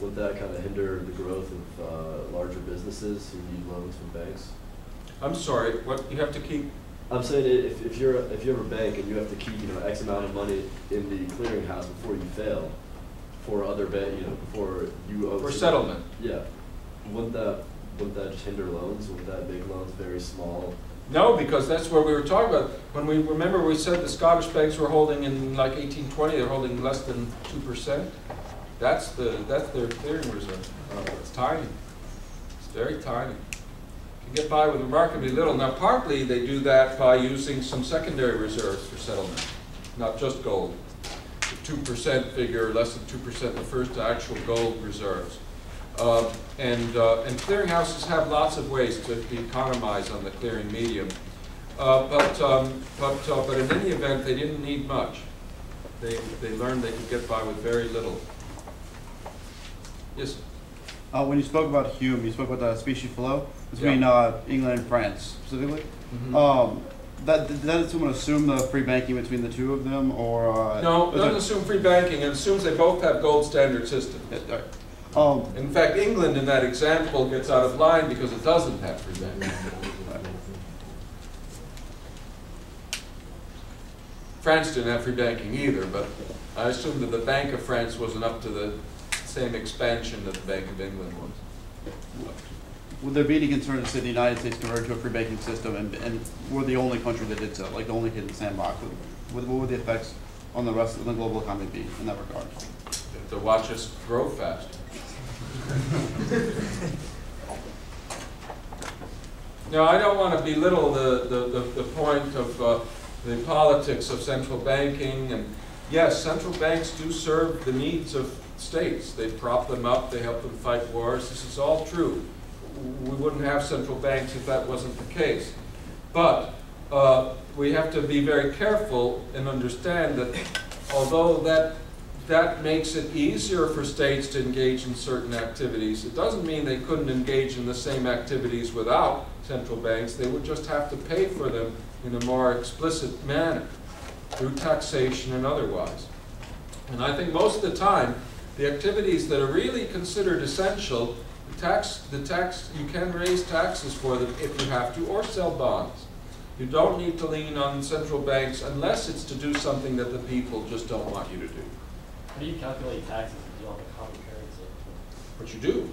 would that kind of hinder the growth of larger businesses who need loans from banks? I'm sorry, what, you have to keep? I'm saying if you have a bank and you have to keep X amount of money in the clearinghouse before you fail, for other before you owe. For settlement. Yeah, wouldn't that just hinder loans? Wouldn't that make loans very small? No, because that's what we were talking about. When we remember, we said the Scottish banks were holding in like 1820, they're holding less than 2%. That's their clearing reserve. It's tiny. It's very tiny. You can get by with remarkably little. Now, partly they do that by using some secondary reserves for settlement, not just gold. The 2% figure, less than 2%, refers to actual gold reserves. And clearinghouses have lots of ways to economize on the clearing medium. But in any event, they didn't need much. They learned they could get by with very little. Yes? When you spoke about Hume, you spoke about the specie flow between England and France specifically. Mm-hmm. Does someone assume the free banking between the two of them, or no? It doesn't assume free banking. It assumes they both have gold standard systems. In fact, England in that example gets out of line because it doesn't have free banking. France didn't have free banking either, but I assume that the Bank of France wasn't up to the same expansion that the Bank of England was. Would there be any concern to say the United States converted to a free banking system and we're the only country that did so, like the only kid in the sandbox? What would the effects on the rest of the global economy be in that regard? To watch us grow faster. Now, I don't want to belittle the point of the politics of central banking. And yes, central banks do serve the needs of states. They prop them up, they help them fight wars. This is all true. We wouldn't have central banks if that wasn't the case. But we have to be very careful and understand that although that makes it easier for states to engage in certain activities, it doesn't mean they couldn't engage in the same activities without central banks. They would just have to pay for them in a more explicit manner through taxation and otherwise. And I think most of the time, the activities that are really considered essential, you can raise taxes for them if you have to, or sell bonds. You don't need to lean on central banks unless it's to do something that the people just don't want you to do. How do you calculate taxes if you don't have a common currency? But you do.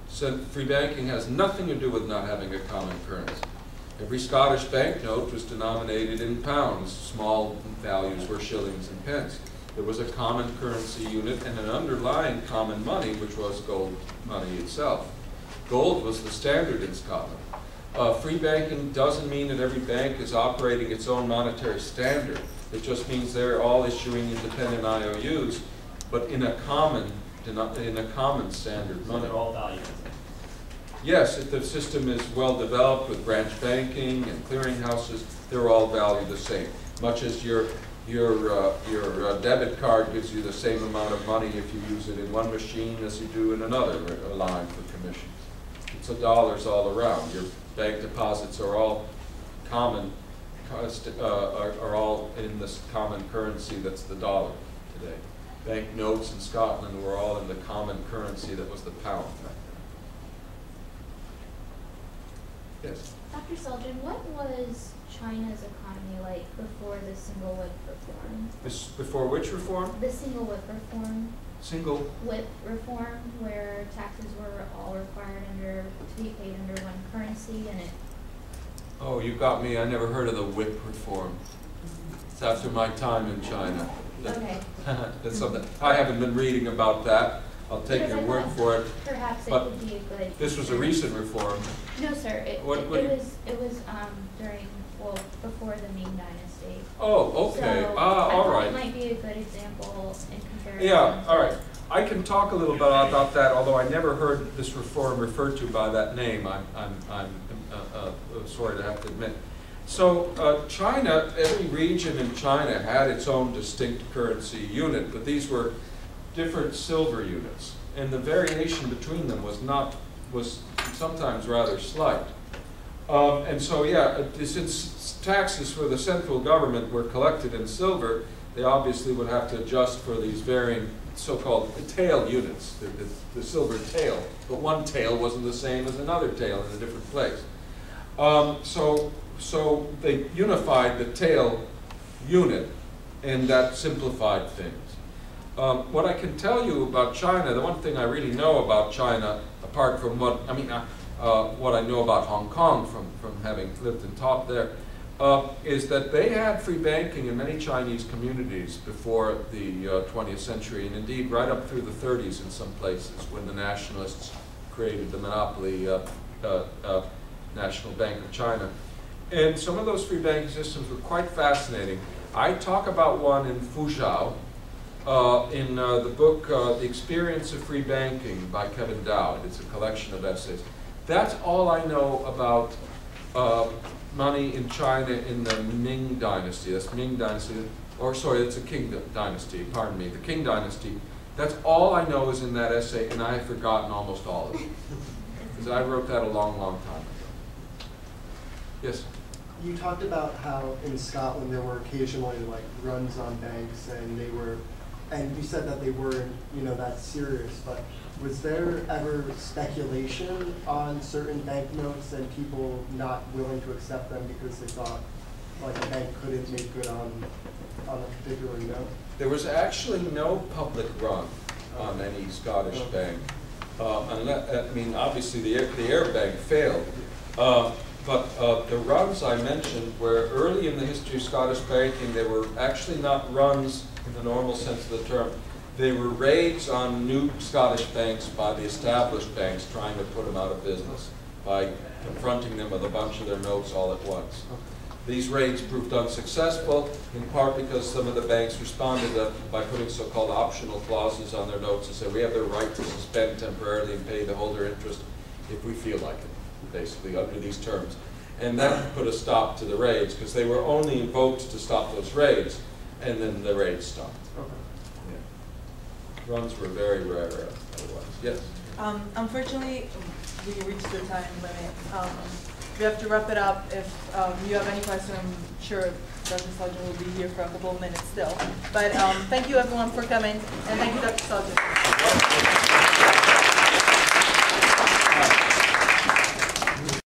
So free banking has nothing to do with not having a common currency. Every Scottish banknote was denominated in pounds. Small values were shillings and pence. There was a common currency unit and an underlying common money, which was gold money itself. Gold was the standard in Scotland. Free banking doesn't mean that every bank is operating its own monetary standard. It just means they're all issuing independent IOUs, but in a common standard money. So they're all valued. Yes, if the system is well developed with branch banking and clearinghouses, they're all valued the same. Much as your debit card gives you the same amount of money if you use it in one machine as you do in another line for commissions. It's dollars all around. Your bank deposits are all common, are all in this common currency that's the dollar today. Bank notes in Scotland were all in the common currency that was the pound back then. Yes? Dr. Selgin, what was China's economy like before the single whip reform? Before which reform? The single whip reform. Single whip reform, where taxes were all required to be paid under one currency, and it. Oh, you got me. I never heard of the whip reform. It's after my time in China. Okay. That's something. I haven't been reading about that. I'll take your word for it. Perhaps it but would be a good. This was a recent reform. No, sir. It was during before the Ming Dynasty. Oh, okay. So all right. It might be a good example in comparison. Yeah. All right. I can talk a little bit about that, although I never heard this reform referred to by that name. I'm sorry to have to admit. So China, every region in China had its own distinct currency unit, but these were different silver units, and the variation between them was sometimes rather slight. And so, yeah, since taxes for the central government were collected in silver, they obviously would have to adjust for these varying so-called tail units, the silver tail, but one tail wasn't the same as another tail in a different place. So they unified the tail unit, and that simplified things. What I can tell you about China, the one thing I really know about China, apart from what I know about Hong Kong from having lived and taught there, is that they had free banking in many Chinese communities before the 20th century, and indeed right up through the 30s in some places when the nationalists created the monopoly National Bank of China. And some of those free banking systems were quite fascinating. I talk about one in Fuzhou in the book The Experience of Free Banking by Kevin Dowd. It's a collection of essays. That's all I know about money in China in the Ming Dynasty. That's Ming Dynasty, or sorry, it's a Qing Dynasty, pardon me, the Qing Dynasty. That's all I know is in that essay, and I have forgotten almost all of it. Because I wrote that a long, long time ago. Yes? You talked about how in Scotland there were occasionally like runs on banks, and you said that they weren't, that serious, but was there ever speculation on certain banknotes and people not willing to accept them because they thought like a bank couldn't make good on a particular note? There was actually no public run on any Scottish bank. Obviously the Air Bank failed. But the runs I mentioned were early in the history of Scottish banking. They were actually not runs in the normal sense of the term. They were raids on new Scottish banks by the established banks trying to put them out of business by confronting them with a bunch of their notes all at once. These raids proved unsuccessful, in part because some of the banks responded by putting so-called optional clauses on their notes and said, we have the right to suspend temporarily and pay the holder interest if we feel like it, basically, under these terms. And that put a stop to the raids, because they were only invoked to stop those raids, and then the raids stopped. Yeah. Runs were very rare otherwise. Yes? Unfortunately, we reached the time limit. We have to wrap it up. If you have any questions, I'm sure Dr. Selgin will be here for a couple of minutes still. But thank you everyone for coming, and thank you, Dr. Selgin.